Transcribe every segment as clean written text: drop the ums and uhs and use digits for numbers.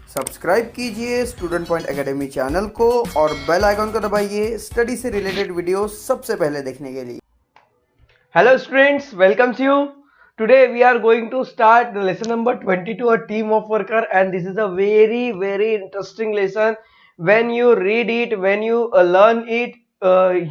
Subscribe कीजिए student point academy channel को और बेल आइकन को दबाइए स्टडी से रिलेटेड वीडियो सबसे पहले देखने के लिए। Hello students, welcomes you. Today we are going to start the lesson number 22, a team of worker, and this is a very interesting lesson. When you read it, when you learn it,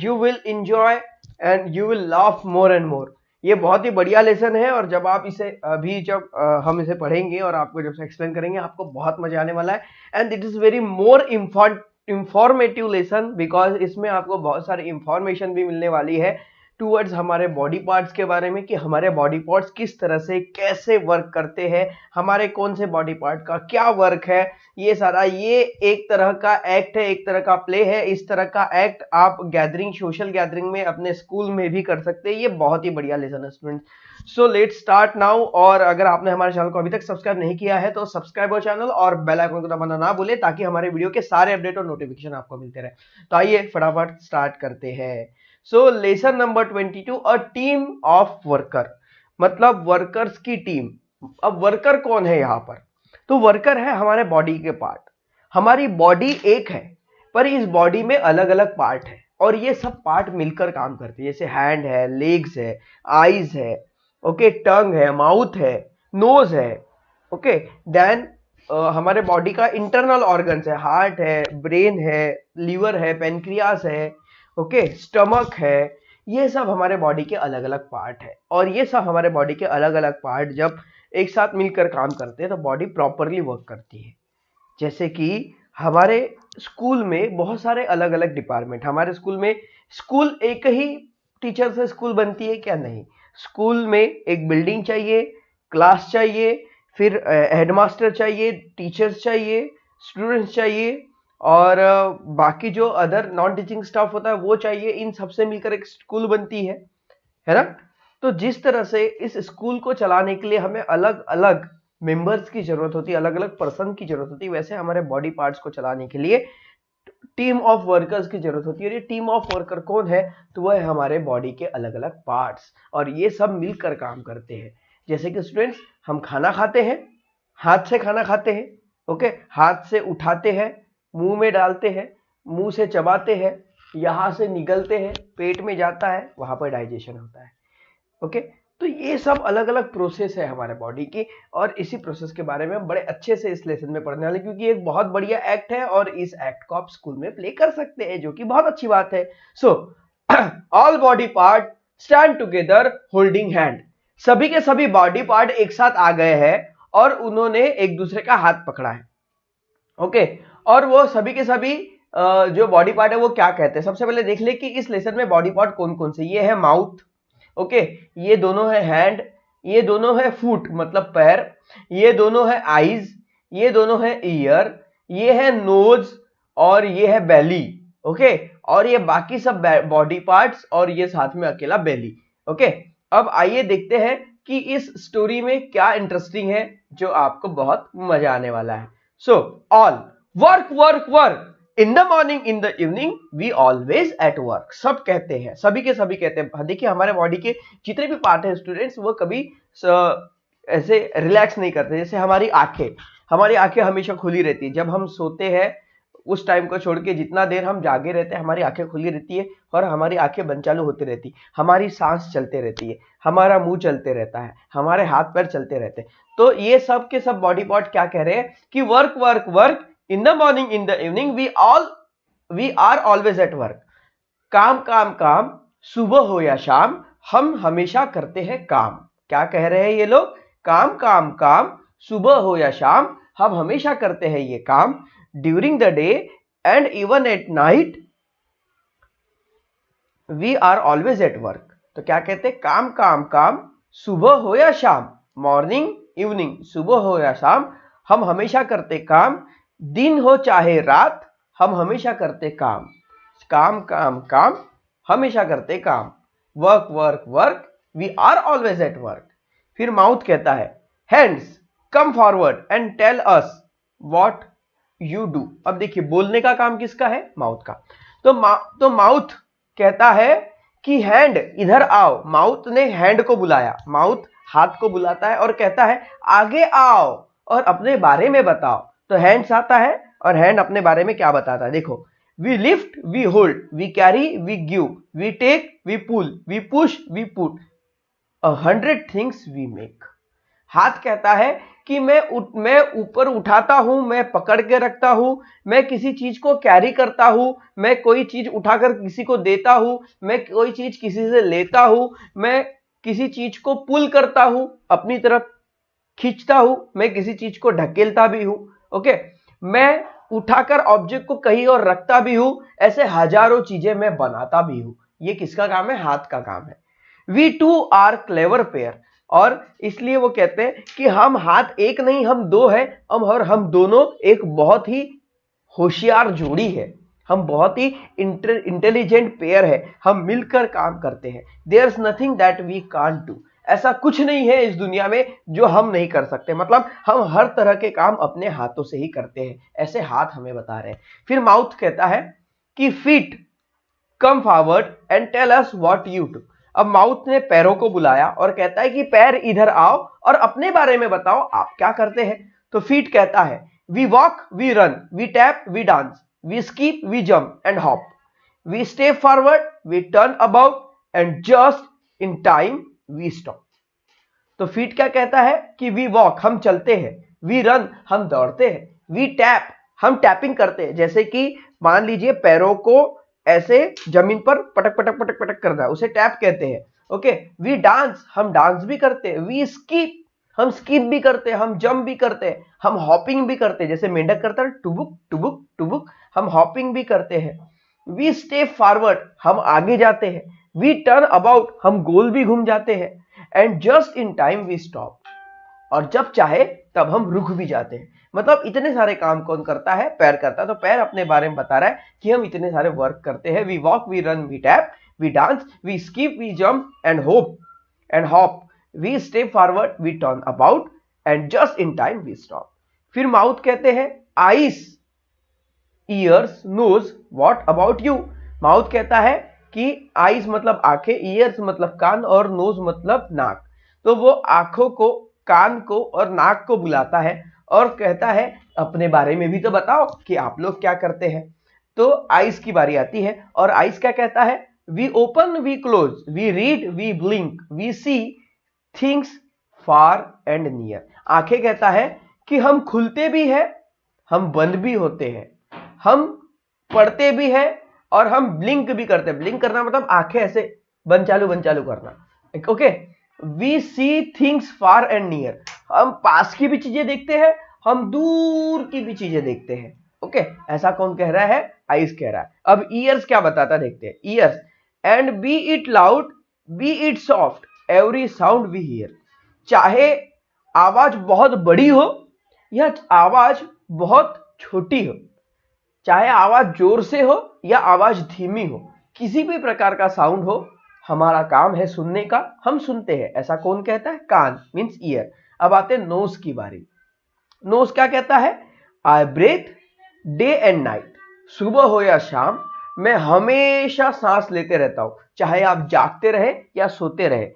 you will enjoy and you will laugh more and more. ये बहुत ही बढ़िया lesson है और जब आप इसे अभी जब हम इसे पढ़ेंगे और आपको जब से एक्सप्लेन करेंगे आपको बहुत मजा आने वाला है and it is very more informative lesson because इसमें आपको बहुत सारी इंफॉर्मेशन भी मिलने वाली है टूवर्ड्स हमारे बॉडी पार्ट्स के बारे में कि हमारे बॉडी पार्ट्स किस तरह से कैसे वर्क करते हैं, हमारे कौन से बॉडी पार्ट का क्या वर्क है, ये सारा ये एक तरह का एक्ट है, एक तरह का प्ले है। इस तरह का एक्ट आप गैदरिंग सोशल गैदरिंग में अपने स्कूल में भी कर सकते हैं। ये बहुत ही बढ़िया लेसन है students. So let's start now. और अगर आपने हमारे चैनल को अभी तक सब्सक्राइब नहीं किया है तो सब्सक्राइब हो चैनल और बेल आइकन को दबाना ना भूले ताकि हमारे वीडियो के सारे अपडेट और नोटिफिकेशन आपको मिलते रहे। तो आइए फटाफट स्टार्ट करते हैं। So lesson number 22, a team of worker, मतलब वर्कर्स की टीम। अब वर्कर कौन है यहाँ पर? तो वर्कर है हमारे बॉडी के पार्ट। हमारी बॉडी एक है पर इस बॉडी में अलग अलग पार्ट है और ये सब पार्ट मिलकर काम करते हैं। जैसे हैंड है, लेग्स है, आईज है, ओके, टंग है, माउथ है, नोज है, ओके। देन हमारे बॉडी का इंटरनल ऑर्गन्स है, हार्ट है, ब्रेन है, लीवर है, पेनक्रियास है, ओके, स्टमक है। ये सब हमारे बॉडी के अलग अलग पार्ट है और ये सब हमारे बॉडी के अलग अलग पार्ट जब एक साथ मिलकर काम करते हैं तो बॉडी प्रॉपरली वर्क करती है। जैसे कि हमारे स्कूल में बहुत सारे अलग अलग डिपार्टमेंट, हमारे स्कूल में स्कूल एक ही टीचर से स्कूल बनती है क्या? नहीं, स्कूल में एक बिल्डिंग चाहिए, क्लास चाहिए, फिर हेडमास्टर चाहिए, टीचर्स चाहिए, स्टूडेंट्स चाहिए और बाकी जो अदर नॉन टीचिंग स्टाफ होता है वो चाहिए। इन सबसे मिलकर एक स्कूल बनती है ना। तो जिस तरह से इस स्कूल को चलाने के लिए हमें अलग अलग मेंबर्स की जरूरत होती है, अलग अलग पर्सन की जरूरत होती है, वैसे हमारे बॉडी पार्ट्स को चलाने के लिए टीम ऑफ वर्कर्स की जरूरत होती है। और ये टीम ऑफ वर्कर कौन है? तो वह है हमारे बॉडी के अलग अलग पार्ट्स और ये सब मिलकर काम करते हैं। जैसे कि स्टूडेंट्स, हम खाना खाते हैं, हाथ से खाना खाते हैं, ओके, हाथ से उठाते हैं, मुंह में डालते हैं, मुंह से चबाते हैं, यहां से निगलते हैं, पेट में जाता है, वहां पर डाइजेशन होता है, ओके। तो ये सब अलग अलग प्रोसेस है हमारे बॉडी की और इसी प्रोसेस के बारे में हम बड़े अच्छे से इस लेसन में पढ़ने वाले, क्योंकि एक बहुत बढ़िया एक्ट है और इस एक्ट को आप स्कूल में प्ले कर सकते हैं, जो कि बहुत अच्छी बात है। So all body part stand together holding hand. सभी के सभी बॉडी पार्ट एक साथ आ गए हैं और उन्होंने एक दूसरे का हाथ पकड़ा है, ओके। और वो सभी के सभी जो बॉडी पार्ट है वो क्या कहते हैं? सबसे पहले देख ले कि इस लेसन में बॉडी पार्ट कौन कौन से। ये है माउथ, ओके, ये दोनों है हैंड, ये दोनों है फुट मतलब पैर, ये दोनों है आईज, ये दोनों है ईयर, ये है नोज और ये है बेली, ओके। और ये बाकी सब बॉडी पार्ट्स और ये साथ में अकेला बेली, ओके। अब आइए देखते हैं कि इस स्टोरी में क्या इंटरेस्टिंग है जो आपको बहुत मजा आने वाला है। So all work work work, in the morning in the evening we always at work. सब कहते हैं, सभी के सभी कहते हैं। देखिए हमारे बॉडी के जितने भी पार्ट हैं स्टूडेंट्स, वो कभी ऐसे रिलैक्स नहीं करते। जैसे हमारी आंखें हमेशा खुली रहती है। जब हम सोते हैं उस टाइम को छोड़ के जितना देर हम जागे रहते हैं हमारी आंखें खुली रहती है और हमारी आंखें बंद चालू होती रहती, हमारी सांस चलते रहती है, हमारा मुंह चलते रहता है, हमारे हाथ पैर चलते रहते हैं। तो ये सब के सब बॉडी पार्ट क्या कह रहे हैं कि work work work, in the morning in the evening we are always at work. काम काम काम, सुबह हो या शाम हम हमेशा करते हैं काम। क्या कह रहे हैं ये लोग? काम काम काम, सुबह हो या शाम हम हमेशा करते हैं ये काम। During the day and even at night we are always at work. तो क्या कहते हैं? काम काम काम, सुबह हो या शाम, मॉर्निंग इवनिंग, सुबह हो या शाम हम हमेशा करते काम। दिन हो चाहे रात हम हमेशा करते काम। काम काम काम, हमेशा करते काम। Work work work, we are always at work. फिर माउथ कहता है hands come forward and tell us what you do. अब देखिए बोलने का काम किसका है? माउथ का। तो माउथ कहता है कि हैंड इधर आओ। माउथ ने हैंड को बुलाया, माउथ हाथ को बुलाता है और कहता है आगे आओ और अपने बारे में बताओ। तो हैंड्स आता है और हैंड अपने बारे में क्या बताता है, देखो, we lift, we hold, we carry, we give, we take, we pull, we push, we put, 100 things we make. हाथ कहता है कि मैं ऊपर उठाता हूं, मैं पकड़ के रखता हूं, मैं किसी चीज को कैरी करता हूं, मैं कोई चीज उठाकर किसी को देता हूं, मैं कोई चीज किसी से लेता हूं, मैं किसी चीज को पुल करता हूं, अपनी तरफ खींचता हूं, मैं किसी चीज को ढकेलता भी हूं, ओके, मैं उठाकर ऑब्जेक्ट को कहीं और रखता भी हूं, ऐसे हजारों चीजें मैं बनाता भी हूं। ये किसका काम है? हाथ का काम है। We too are clever pair, और इसलिए वो कहते हैं कि हम हाथ एक नहीं, हम दो है, हम दोनों एक बहुत ही होशियार जोड़ी है, हम बहुत ही इंटेलिजेंट पेयर है, हम मिलकर काम करते हैं। There is nothing that we can't do, ऐसा कुछ नहीं है इस दुनिया में जो हम नहीं कर सकते, मतलब हम हर तरह के काम अपने हाथों से ही करते हैं, ऐसे हाथ हमें बता रहे हैं। फिर माउथ कहता है कि feet come forward and tell us what you do. अब माउथ ने पैरों को बुलाया और कहता है कि पैर इधर आओ और अपने बारे में बताओ, आप क्या करते हैं। तो फीट कहता है we walk, we run, we tap, we dance, we skip, we jump and hop, we step forward, we turn about and just in time we stop. तो फीट क्या कहता है कि वी वॉक, हम चलते हैं, वी रन, हम दौड़ते हैं, वी टैप, हम टैपिंग करते हैं, जैसे कि मान लीजिए पैरों को ऐसे जमीन पर पटक पटक पटक पटक करना, उसे टैप कहते हैं, ओके। वी डांस, हम डांस भी करते हैं, वी स्कीप, हम स्कीप भी करते हैं, हम जंप भी करते हैं, हम हॉपिंग भी करते हैं, जैसे मेंढक करता है टुबुक टुबुक टुबुक, हम हॉपिंग भी करते हैं। वी स्टेप फॉरवर्ड, हम आगे जाते हैं, वी टर्न अबाउट, हम गोल भी घूम जाते हैं, and just in time we stop, और जब चाहे तब हम रुक भी जाते हैं। मतलब इतने सारे काम कौन करता है? पैर करता है। तो पैर अपने बारे में बता रहा है कि हम इतने सारे वर्क करते हैं। We walk, we run, we tap, we dance, we skip, we jump and hop, we step forward, we turn about and just in time we stop. फिर माउथ कहते हैं eyes, ears, nose, what about you. Mouth कहता है कि eyes मतलब आंखें, years मतलब कान, और नोज मतलब नाक। तो वो आंखों को, कान को और नाक को बुलाता है और कहता है अपने बारे में भी तो बताओ कि आप लोग क्या करते हैं। तो आईज की बारी आती है और आईज क्या कहता है? We open, we close, we read, we blink, we see things far and near. आंखें कहता है कि हम खुलते भी हैं, हम बंद भी होते हैं, हम पढ़ते भी हैं और हम ब्लिंक भी करते हैं। ब्लिंक करना मतलब आंखें ऐसे बंद चालू करना, okay. We see things far and near, हम पास की भी चीजें देखते हैं, हम दूर की भी चीजें देखते हैं, ओके। ऐसा कौन कह रहा है? आइज कह रहा है। अब ईयर्स क्या बताता देखते हैं। Ears, and be it loud, be it soft, every sound we hear. चाहे आवाज बहुत बड़ी हो या आवाज बहुत छोटी हो, चाहे आवाज जोर से हो या आवाज धीमी हो, किसी भी प्रकार का साउंड हो, हमारा काम है सुनने का, हम सुनते हैं। ऐसा कौन कहता है? कान मींस ईयर। अब आते हैं नोज की बारी। नोज क्या कहता है? आई ब्रेथ डे एंड नाइट, सुबह हो या शाम, मैं हमेशा सांस लेते रहता हूं, चाहे आप जागते रहे या सोते रहे,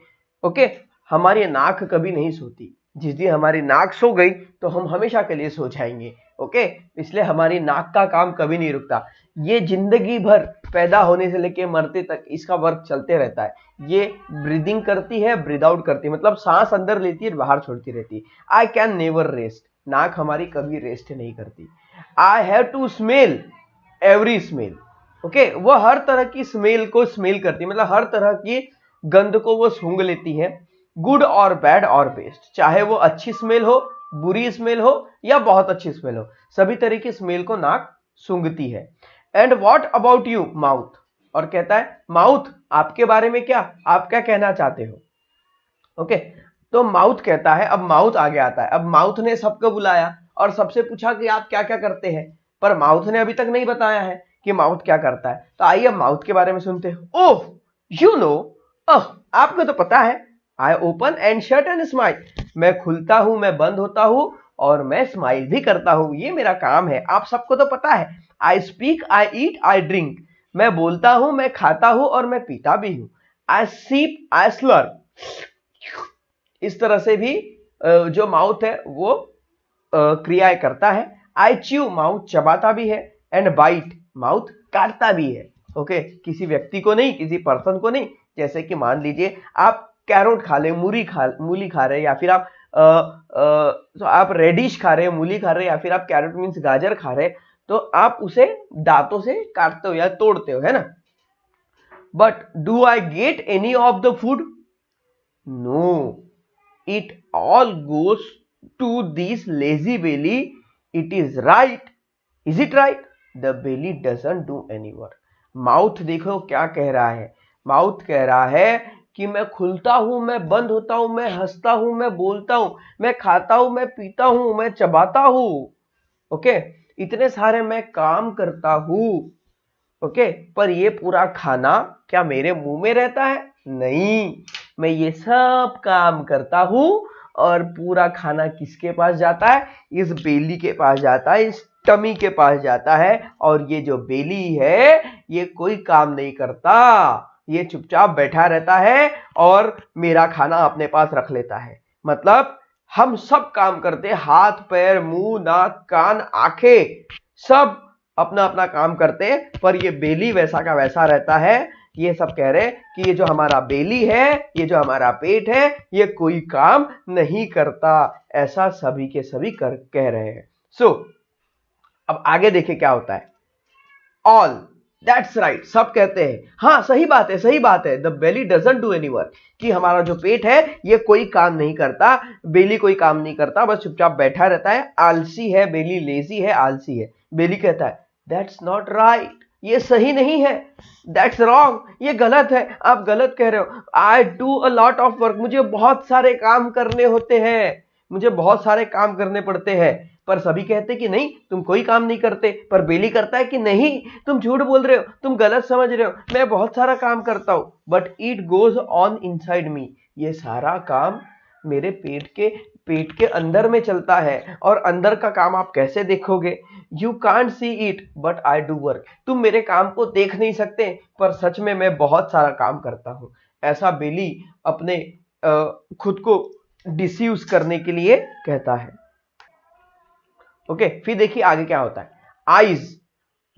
ओके। हमारी नाक कभी नहीं सोती, जिस दिन हमारी नाक सो गई तो हम हमेशा के लिए सो जाएंगे, ओके। इसलिए हमारी नाक का काम कभी नहीं रुकता। ये जिंदगी भर पैदा होने से लेके मरते तक इसका वर्क चलते रहता है। ये ब्रीदिंग करती है, ब्रीद आउट करती है, मतलब सांस अंदर लेती है, बाहर छोड़ती रहती है। आई कैन नेवर रेस्ट, नाक हमारी कभी रेस्ट नहीं करती। I have to smell every smell, okay. वो हर तरह की स्मेल को स्मेल करती है, मतलब हर तरह की गंध को वो सूंघ लेती है, गुड और बैड और बेस्ट, चाहे वो अच्छी स्मेल हो, बुरी स्मेल हो या बहुत अच्छी स्मेल हो, सभी तरह की स्मेल को नाक सूंघती है। And what about you mouth, और कहता है माउथ आपके बारे में क्या, आप क्या कहना चाहते हो, ओके। तो माउथ कहता है, अब माउथ आगे आता है। अब माउथ ने सबको बुलाया और सबसे पूछा कि आप क्या क्या करते हैं, पर माउथ ने अभी तक नहीं बताया है कि माउथ क्या करता है। तो आइए अब माउथ के बारे में सुनते हैं। ओह यू नो, आपको तो पता है। I open and shut and smile, मैं खुलता हूं, मैं बंद होता हूं और मैं स्माइल भी करता हूं, ये मेरा काम है, आप सबको तो पता है। I speak, I eat, I drink, मैं बोलता हूं, मैं खाता हूं और मैं पीता भी हूं। आई सीप, आई स्लर, इस तरह से भी जो माउथ है वो क्रियाएं करता है। आई च्यू माउथ चबाता भी है, एंड बाइट माउथ काटता भी है। ओके, किसी व्यक्ति को नहीं, किसी पर्सन को नहीं। जैसे कि मान लीजिए आप कैरोट खा रहे, मूली खा रहे, या फिर आप रेडिश खा रहे, मूली खा रहे, या फिर आप कैरोट मीन्स गाजर खा रहे, तो आप उसे दांतों से काटते हो या तोड़ते हो, है ना। But do I get any of the food? No, it all goes to this lazy belly, it is right, is it right? The belly doesn't do any work. Mouth देखो क्या कह रहा है, माउथ कह रहा है कि मैं खुलता हूं, मैं बंद होता हूं, मैं हंसता हूं, मैं बोलता हूं, मैं खाता हूं, मैं पीता हूं, मैं चबाता हूं। ओके, इतने सारे मैं काम करता हूं। ओके, पर ये पूरा खाना क्या मेरे मुंह में रहता है? नहीं, मैं ये सब काम करता हूं और पूरा खाना किसके पास जाता है? इस बेली के पास जाता है, इस टमी के पास जाता है। और ये जो बेली है ये कोई काम नहीं करता, ये चुपचाप बैठा रहता है और मेरा खाना अपने पास रख लेता है। मतलब हम सब काम करते हैं, हाथ पैर मुंह नाक कान आंखें सब अपना अपना काम करते हैं, पर ये बेली वैसा का वैसा रहता है। ये सब कह रहे हैं कि ये जो हमारा बेली है, ये जो हमारा पेट है, ये कोई काम नहीं करता। ऐसा सभी के सभी कह रहे हैं। सो अब आगे देखिए क्या होता है। ऑल, दैट्स राइट, सब कहते हैं हाँ सही बात है, सही बात है। The belly doesn't do any work, कि हमारा जो पेट है ये कोई काम नहीं करता, बेली कोई काम नहीं करता, बस चुपचाप बैठा रहता है, आलसी है बेली, लेजी है, आलसी है। बेली कहता है दैट्स नॉट राइट, ये सही नहीं है, दैट्स रॉन्ग, ये गलत है, आप गलत कह रहे हो। I do a lot of work, मुझे बहुत सारे काम करने होते हैं, मुझे बहुत सारे काम करने पड़ते हैं। पर सभी कहते कि नहीं तुम कोई काम नहीं करते, पर बेली करता है कि नहीं तुम झूठ बोल रहे हो, तुम गलत समझ रहे हो, मैं बहुत सारा काम करता हूं। But it goes on inside me, ये सारा काम मेरे पेट के अंदर में चलता है। और अंदर का काम आप कैसे देखोगे? You can't see it but I do work, तुम मेरे काम को देख नहीं सकते, पर सच में मैं बहुत सारा काम करता हूं। ऐसा बेली अपने खुद को डिस्यूज करने के लिए कहता है। ओके, फिर देखिए आगे क्या होता है। Eyes,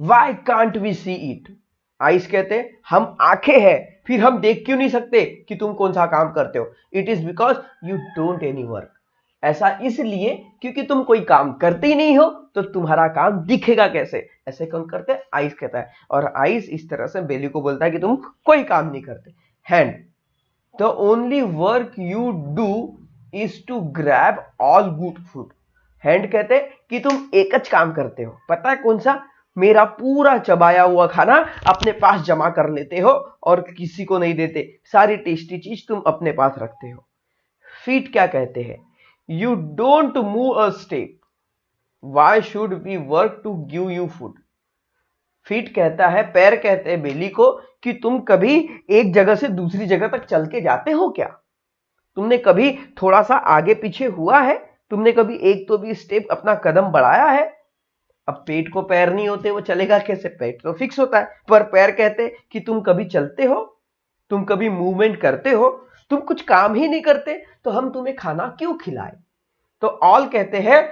why can't we see it? Eyes कहते हैं हम आंखें हैं, फिर हम देख क्यों नहीं सकते कि तुम कौन सा काम करते हो? It is because you don't any work, ऐसा इसलिए क्योंकि तुम कोई काम करते ही नहीं हो, तो तुम्हारा काम दिखेगा कैसे? ऐसे कौन करते हैं? आईज कहता है। और आईज इस तरह से बेली को बोलता है कि तुम कोई काम नहीं करते। Hand, the only work you do is to grab all good food. Hand कहते हैं कि तुम एक च काम करते हो, पता है कौन सा? मेरा पूरा चबाया हुआ खाना अपने पास जमा कर लेते हो और किसी को नहीं देते, सारी टेस्टी चीज तुम अपने पास रखते हो। फीट क्या कहते हैं? You don't move a step, why should we work to give you food? Feet कहता है, पैर कहते हैं बेली को कि तुम कभी एक जगह से दूसरी जगह तक चल के जाते हो क्या? तुमने कभी थोड़ा सा आगे पीछे हुआ है? तुमने कभी एक तो भी स्टेप अपना कदम बढ़ाया है? अब पेट को पैर नहीं होते, वो चलेगा कैसे? पेट तो फिक्स होता है, पर पैर कहते कि तुम कभी चलते हो, तुम कभी मूवमेंट करते हो, तुम कुछ काम ही नहीं करते, तो हम तुम्हें खाना क्यों खिलाए? तो ऑल कहते हैं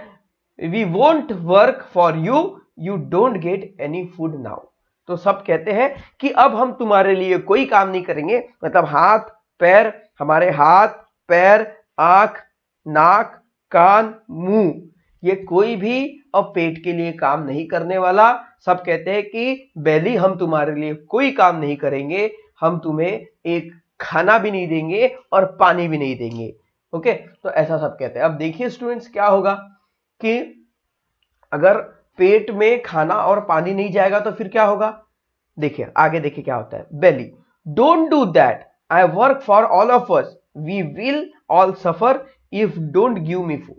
we won't work for you, you don't get any food now. तो सब कहते हैं कि अब हम तुम्हारे लिए कोई काम नहीं करेंगे। मतलब हाथ पैर, हमारे हाथ पैर आंख नाक कान मुंह, ये कोई भी अब पेट के लिए काम नहीं करने वाला। सब कहते हैं कि बेली हम तुम्हारे लिए कोई काम नहीं करेंगे, हम तुम्हें एक खाना भी नहीं देंगे और पानी भी नहीं देंगे। ओके, तो ऐसा सब कहते हैं। अब देखिए स्टूडेंट्स क्या होगा कि अगर पेट में खाना और पानी नहीं जाएगा तो फिर क्या होगा? देखिए आगे देखिए क्या होता है। Belly, don't do that, I work for all of us, we will all suffer if don't give me food.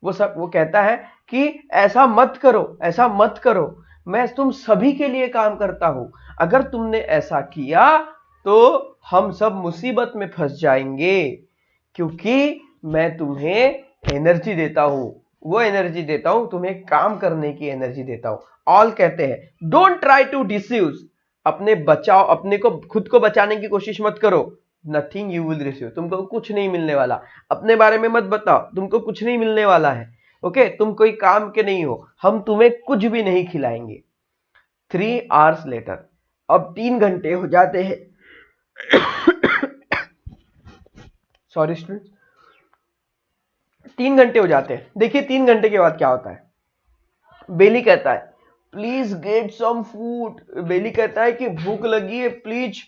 वो कहता है कि ऐसा मत करो, ऐसा मत करो, मैं तुम सभी के लिए काम करता हूं, अगर तुमने ऐसा किया तो हम सब मुसीबत में फंस जाएंगे, क्योंकि मैं तुम्हें एनर्जी देता हूं, वो एनर्जी देता हूं, तुम्हें काम करने की एनर्जी देता हूं। ऑल कहते हैं डोंट ट्राई टू डिस्यूज, अपने बचाओ, अपने को खुद को बचाने की कोशिश मत करो। नथिंग यू विल रिसीव, तुमको कुछ नहीं मिलने वाला, अपने बारे में मत बताओ, तुमको कुछ नहीं मिलने वाला है। ओके, तुम कोई काम के नहीं हो, हम तुम्हें कुछ भी नहीं खिलाएंगे। 3 hours later, अब 3 घंटे हो जाते हैं। सॉरी स्टूडेंट्स, 3 घंटे हो जाते हैं। देखिए 3 घंटे के बाद क्या होता है। बेली कहता है प्लीज गेट सम फूड। बेली कहता है कि भूख लगी है, प्लीज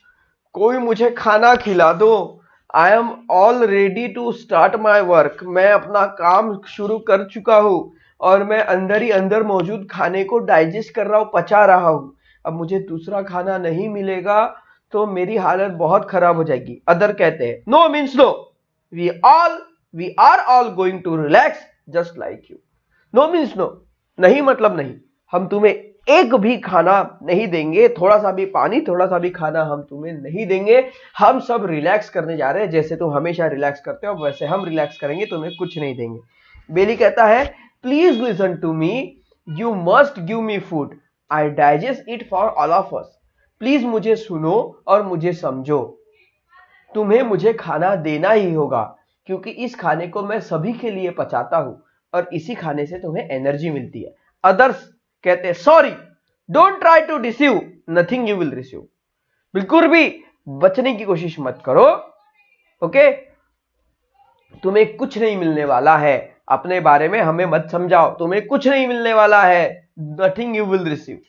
कोई मुझे खाना खिला दो। I am all ready to start my work. मैं अपना काम शुरू कर चुका हूं और मैं अंदर ही अंदर मौजूद खाने को डाइजेस्ट कर रहा हूं, पचा रहा हूं। अब मुझे दूसरा खाना नहीं मिलेगा तो मेरी हालत बहुत खराब हो जाएगी। अदर कहते हैं no means no, we are all going to relax just like you. No means no, नहीं मतलब नहीं, हम तुम्हें एक भी खाना नहीं देंगे, थोड़ा सा भी पानी, थोड़ा सा भी खाना हम तुम्हें नहीं देंगे। हम सब रिलैक्स करने जा रहे हैं, जैसे तुम हमेशा रिलैक्स करते हो वैसे हम रिलैक्स करेंगे, तुम्हें कुछ नहीं देंगे। बेली कहता है please listen to me, you must give me food, I digest it for all of us. Please मुझे सुनो और मुझे समझो, तुम्हें मुझे खाना देना ही होगा क्योंकि इस खाने को मैं सभी के लिए पचाता हूं और इसी खाने से तुम्हें एनर्जी मिलती है। अदर्स कहते हैं sorry, don't try to deceive, nothing you will receive. बिल्कुल भी बचने की कोशिश मत करो, ओके, तुम्हें कुछ नहीं मिलने वाला है। अपने बारे में हमें मत समझाओ, तुम्हें कुछ नहीं मिलने वाला है, नथिंग यू विल रिसीव।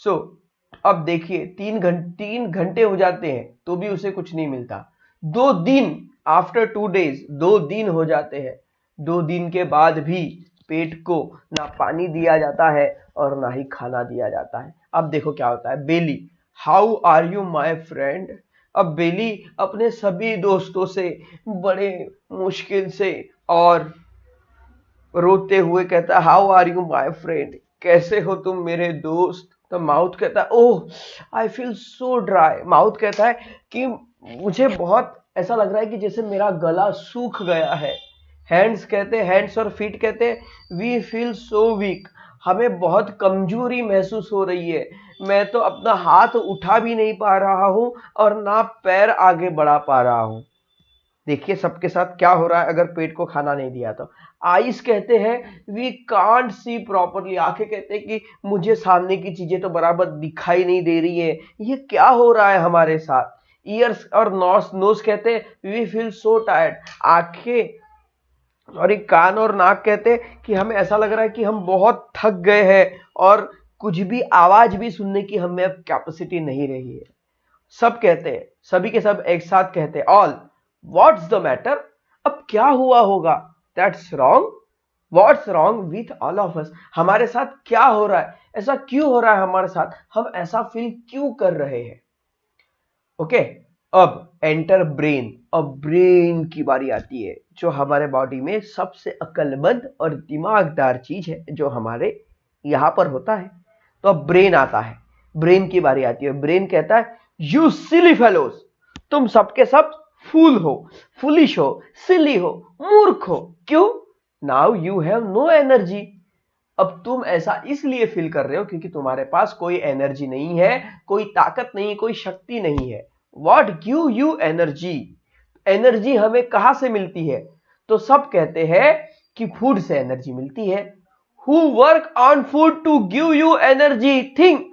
सो अब देखिए 3 घंटे हो जाते हैं तो भी उसे कुछ नहीं मिलता। 2 दिन, आफ्टर 2 days, 2 दिन हो जाते हैं। 2 दिन के बाद भी पेट को ना पानी दिया जाता है और ना ही खाना दिया जाता है। अब देखो क्या होता है। Belly, how are you my friend. अब बेली अपने सभी दोस्तों से बड़े मुश्किल से और रोते हुए कहता है how are you my friend, कैसे हो तुम मेरे दोस्त। तो माउथ कहता है oh I feel so dry. Mouth कहता है कि मुझे बहुत ऐसा लग रहा है कि जैसे मेरा गला सूख गया है। हैंड्स कहते हैं, हैंड्स और फीट कहते हैं वी फील सो वीक, हमें बहुत कमजोरी महसूस हो रही है। मैं तो अपना हाथ उठा भी नहीं पा रहा हूं और ना पैर आगे बढ़ा पा रहा हूं। देखिए सबके साथ क्या हो रहा है अगर पेट को खाना नहीं दिया तो। आईज कहते हैं वी कांट सी प्रॉपरली, आंखें कहते हैं कि मुझे सामने की चीजें तो बराबर दिखाई नहीं दे रही है, ये क्या हो रहा है हमारे साथ। ईयर्स और नोज कहते हैं वी फील सो टायर्ड, आंखें और एक कान और नाक कहते हैं कि हमें ऐसा लग रहा है कि हम बहुत थक गए हैं और कुछ भी आवाज भी सुनने की हमें अब कैपेसिटी नहीं रही है। सब कहते हैं, सभी के सब एक साथ कहते हैं ऑल व्हाट्स द मैटर, अब क्या हुआ होगा। That's wrong, what's wrong with all of अस, हमारे साथ क्या हो रहा है, ऐसा क्यों हो रहा है हमारे साथ, हम ऐसा फील क्यों कर रहे हैं। ओके, अब एंटर ब्रेन। अब ब्रेन की बारी आती है, जो हमारे बॉडी में सबसे अक्लमंद और दिमागदार चीज है जो हमारे यहां पर होता है। तो अब ब्रेन आता है, ब्रेन की बारी आती है। ब्रेन कहता है यू सिली फेलोज, तुम सबके सब फूल हो, फुलिश हो, सिली हो, मूर्ख हो। क्यों? Now you have no energy, अब तुम ऐसा इसलिए फील कर रहे हो क्योंकि तुम्हारे पास कोई एनर्जी नहीं है, कोई ताकत नहीं, कोई शक्ति नहीं है। What give you energy, energy हमें कहां से मिलती है। तो सब कहते हैं कि फूड से एनर्जी मिलती है। Who work on food to give you energy, think,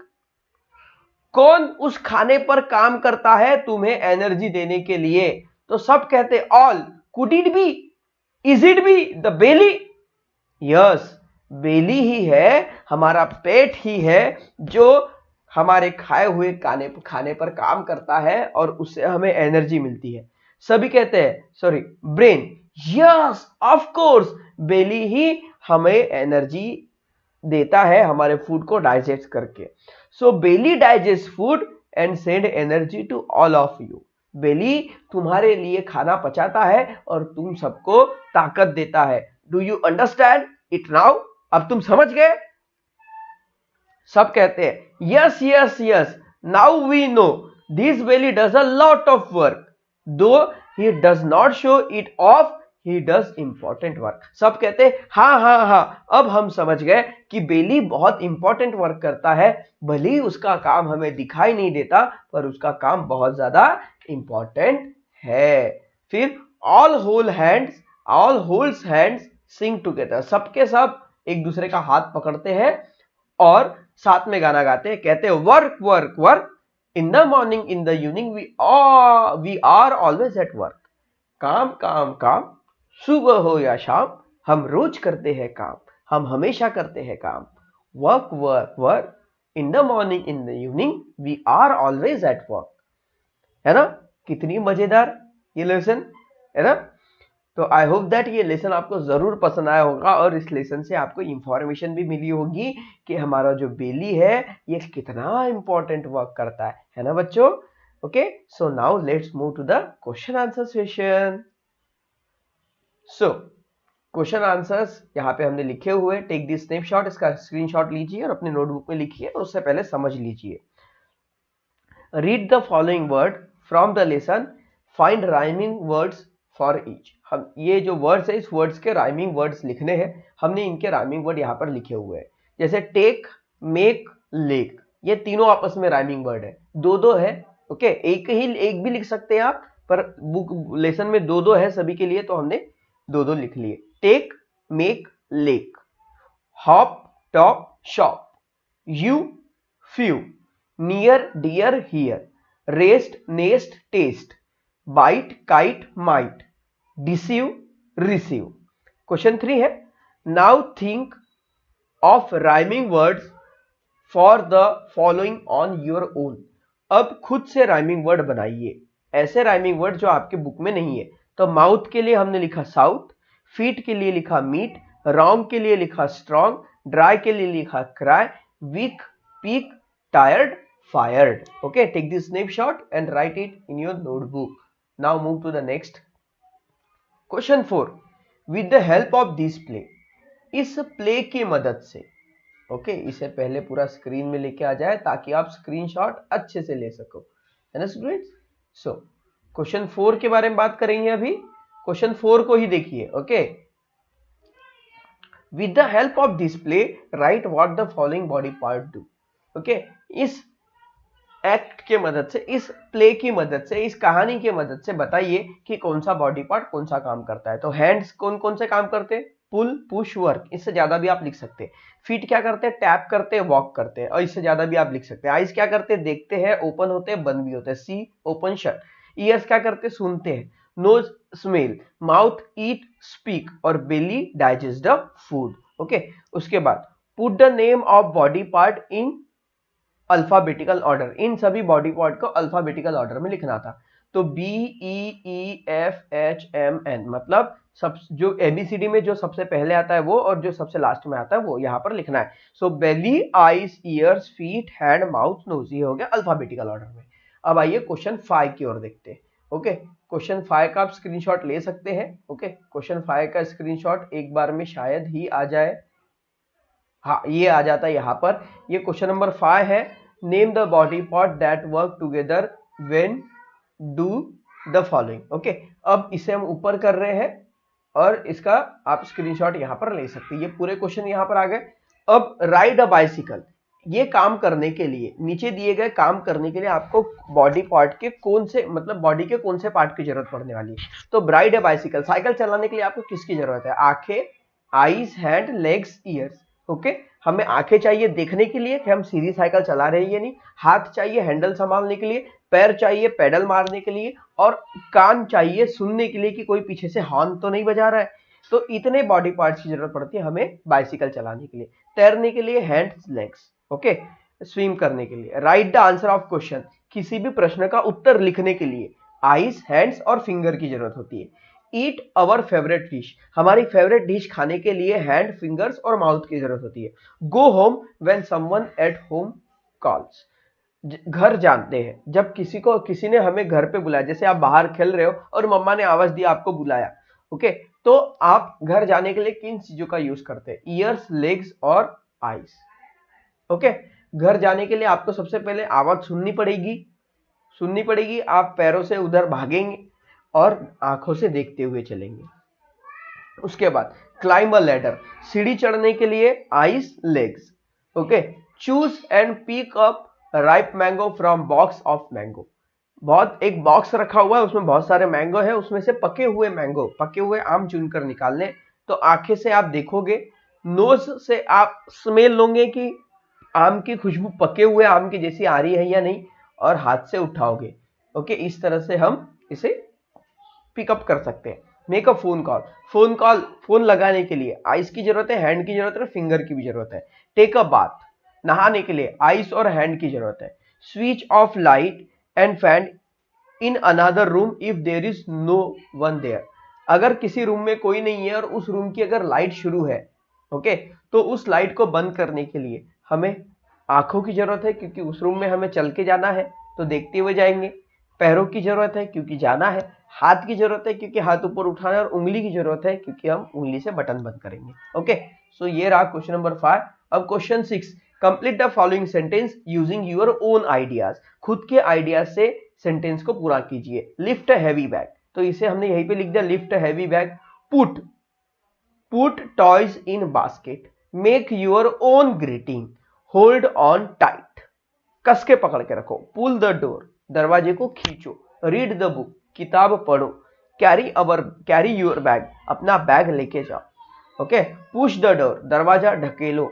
कौन उस खाने पर काम करता है तुम्हें एनर्जी देने के लिए। तो सब कहते all, could it be, is it be the belly, yes belly ही है, हमारा पेट ही है जो हमारे खाए हुए खाने पर काम करता है और उससे हमें एनर्जी मिलती है। सभी कहते हैं sorry brain, yes of course belly ही हमें एनर्जी देता है हमारे फूड को डाइजेस्ट करके। So belly digest food and send energy to all of you, belly तुम्हारे लिए खाना पचाता है और तुम सबको ताकत देता है। Do you understand it now, अब तुम समझ गए। सब कहते हैं yes yes yes, now we know this belly does a lot of work, though he does not show it off, he does important work. सब कहते हैं हाँ हाँ हाँ, अब हम समझ गए कि बेली बहुत इंपॉर्टेंट वर्क करता है, भले ही उसका काम हमें दिखाई नहीं देता पर उसका काम बहुत ज्यादा इंपॉर्टेंट है। फिर all whole hands, all holes hands sing together, सबके सब एक दूसरे का हाथ पकड़ते हैं और साथ में गाना गाते हैं, कहते हैं work work work, in the morning in the evening we are always at work. काम काम काम, सुबह हो या शाम, हम रोज करते हैं काम, हम हमेशा करते हैं काम। Work work work, in the morning in the evening we are always at work. है ना, कितनी मजेदार ये लेसन है ना। तो आई होप दैट ये लेसन आपको जरूर पसंद आया होगा और इस लेसन से आपको इंफॉर्मेशन भी मिली होगी कि हमारा जो बेली है ये कितना इंपॉर्टेंट वर्क करता है ना बच्चों। Okay, so now let's move to the question answer session. So question answers यहाँ पे हमने लिखे हुए, टेक दिस स्नैपशॉट, इसका स्क्रीनशॉट लीजिए और अपने नोटबुक में लिखिए और उससे पहले समझ लीजिए। Read the following word from the lesson, find rhyming words for each. हम ये जो वर्ड्स है इस वर्ड्स के राइमिंग वर्ड्स लिखने हैं, हमने इनके राइमिंग वर्ड यहाँ पर लिखे हुए हैं। जैसे टेक, मेक, लेक, ये तीनों आपस में राइमिंग वर्ड है, दो दो है। ओके, एक भी लिख सकते हैं आप, पर बुक लेसन में दो दो है सभी के लिए, तो हमने दो दो लिख लिए। Take, make, lake. Hop, top, shop. You, few. Near, dear, here. Rest, nest, test. Bite, kite, might. Deceive, receive. Question 3 है, now think of rhyming words for the following on your own. अब खुद से rhyming word बनाइए, ऐसे rhyming word जो आपके book में नहीं है। तो माउथ के लिए हमने लिखा साउथ, फीट के लिए लिखा मीट, रॉन्ग के लिए लिखा स्ट्रॉन्ग, ड्राई के लिए लिखा cry, weak, peak, tired, fired. Okay, take this snapshot and write it in your notebook. Now move to the next. Question 4. With the help of this play, इस play की मदद से, ओके, इसे पहले पूरा स्क्रीन में लेके आ जाए ताकि आप स्क्रीनशॉट अच्छे से ले सको, है ना स्टूडेंट्स। सो क्वेश्चन 4 के बारे में बात करेंगे अभी, क्वेश्चन 4 को ही देखिए। Okay, with the help of this play right what the following body part do. Okay, इस एक्ट के मदद से, इस प्ले की मदद से, इस कहानी की मदद से बताइए कि कौन सा बॉडी पार्ट कौन सा काम करता है। तो हैंड्स कौन कौन से काम करते हैं, पुल, पुश, वर्क, इससे ज्यादा भी आप लिख सकते हैं। फीट क्या करते हैं, टैप करते हैं, वॉक करते हैं, और इससे ज्यादा भी आप लिख सकते हैं। आईज क्या करते हैं, देखते हैं, ओपन होते हैं, बंद भी होते हैं, सी, ओपन, शट। ईयर्स क्या करते हैं, सुनते हैं। Nose, smell. Mouth, eat, speak, और belly, digest the food. Okay, उसके बाद put the name of body part in alphabetical order, इन सभी बॉडी पार्ट को अल्फाबेटिकल ऑर्डर में लिखना था। तो B, E, F, H, M, N, मतलब सब जो एबीसीडी में जो सबसे पहले आता है वो और जो सबसे लास्ट में आता है वो यहाँ पर लिखना है। So belly, eyes, ears, feet, hand, mouth, nose, ये हो गया अल्फाबेटिकल ऑर्डर में। अब आइए क्वेश्चन 5 की ओर देखते हैं। ओके, क्वेश्चन 5 का आप स्क्रीनशॉट ले सकते हैं। ओके, क्वेश्चन 5 का स्क्रीनशॉट एक बार में शायद ही आ जाए, हाँ ये आ जाता है यहाँ पर। ये क्वेश्चन नंबर 5 है, name the body part that work together when do the following. Okay, अब इसे हम ऊपर कर रहे हैं और इसका आप स्क्रीनशॉट यहाँ पर ले सकते हैं। ये पूरे क्वेश्चन यहाँ पर आ गए। अब राइड अ बाइसिकल, ये काम करने के लिए, नीचे दिए गए काम करने के लिए आपको बॉडी पार्ट के कौन से, मतलब बॉडी के कौन से पार्ट की जरूरत पड़ने वाली है। तो राइड अ बाइसिकल, साइकिल चलाने के लिए आपको किसकी जरूरत है, आंखें, eyes, hand, legs, years. Okay, हमें आंखें चाहिए देखने के लिए कि हम सीधी साइकिल चला रहे हैं या नहीं, हाथ चाहिए हैंडल संभालने के लिए, पैर चाहिए पैडल मारने के लिए, और कान चाहिए सुनने के लिए कि कोई पीछे से हॉर्न तो नहीं बजा रहा है। तो इतने बॉडी पार्ट्स की जरूरत पड़ती है हमें बाइसिकल चलाने के लिए। तैरने के लिए हैंड्स, लेग्स। ओके, स्विम करने के लिए, right the answer of question, किसी भी प्रश्न का उत्तर लिखने के लिए आईज, हैंड्स और फिंगर की जरूरत होती है। ईट अवर फेवरेट डिश, हमारी फेवरेट डिश खाने के लिए हैंड, फिंगर्स और माउथ की जरूरत होती है। Go home when someone at home calls, घर जानते हैं, जब किसी ने हमें घर पे बुलाया, जैसे आप बाहर खेल रहे हो और मम्मा ने आवाज दी आपको बुलाया। ओके, तो आप घर जाने के लिए किन चीजों का यूज करते हैं, ईयर्स, लेग्स और आईज। ओके, घर जाने के लिए आपको सबसे पहले आवाज सुननी पड़ेगी, आप पैरों से उधर भागेंगे और आंखों से देखते हुए चलेंगे। उसके बाद क्लाइंब अ लैडर, सीढ़ी चढ़ने के लिए eyes, legs. Okay, choose and pick up ripe mango from box of mango, एक बॉक्स रखा हुआ है उसमें बहुत सारे मैंगो है, उसमें से पके हुए आम चुनकर निकालने। तो आंखें से आप देखोगे, नोज से आप स्मेल लोगे कि आम की खुशबू पके हुए आम की जैसी आ रही है या नहीं, और हाथ से उठाओगे। ओके, इस तरह से हम इसे पिकअप कर सकते हैं। Make a phone call, phone लगाने के लिए आइस की जरूरत है, हैंड की जरूरत है, फिंगर की भी जरूरत है। टेक अ बाथ, नहाने के लिए आइस और हैंड की जरूरत है। Switch off light and fan in another room if there is no one there, अगर किसी रूम में कोई नहीं है और उस रूम की अगर लाइट शुरू है, ओके, तो उस लाइट को बंद करने के लिए हमें आंखों की जरूरत है, क्योंकि उस रूम में हमें चल के जाना है तो देखते हुए जाएंगे। पैरों की जरूरत है क्योंकि जाना है। हाथ की जरूरत है क्योंकि हाथ ऊपर उठाना है, और उंगली की जरूरत है क्योंकि हम उंगली से बटन बंद करेंगे। ओके, सो ये रहा क्वेश्चन नंबर 5। अब question 6, complete the following sentence using your own ideas, खुद के आइडियाज से सेंटेंस को पूरा कीजिए। लिफ्ट हैवी बैग, तो इसे हमने यहीं पे लिख दिया, lift heavy bag. Put toys in basket, make your own greeting, hold on tight, कस के पकड़ के रखो। पुल द डोर, दरवाजे को खींचो। रीड द बुक, किताब पढ़ो। कैरी योर बैग, अपना बैग लेके जाओ। ओके, पुश द डोर, दरवाजा ढकेलो।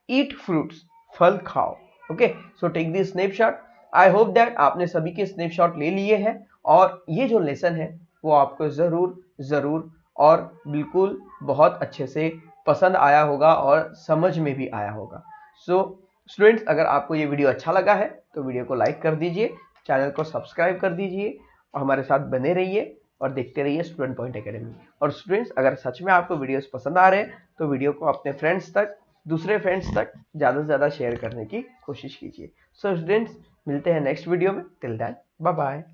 ईट फ्रूट्स, फल खाओ। Okay, so take this snapshot. I hope that आपने सभी के स्नैपशॉट ले लिए हैं, और ये जो लेसन है वो आपको जरूर और बिल्कुल बहुत अच्छे से पसंद आया होगा और समझ में भी आया होगा। सो स्टूडेंट्स, अगर आपको ये वीडियो अच्छा लगा है तो वीडियो को लाइक कर दीजिए, चैनल को सब्सक्राइब कर दीजिए, और हमारे साथ बने रहिए और देखते रहिए स्टूडेंट पॉइंट एकेडमी। और स्टूडेंट्स, अगर सच में आपको वीडियोस पसंद आ रहे हैं तो वीडियो को अपने दूसरे फ्रेंड्स तक ज़्यादा से ज़्यादा शेयर करने की कोशिश कीजिए। सो स्टूडेंट्स, मिलते हैं नेक्स्ट वीडियो में। Till then, bye bye.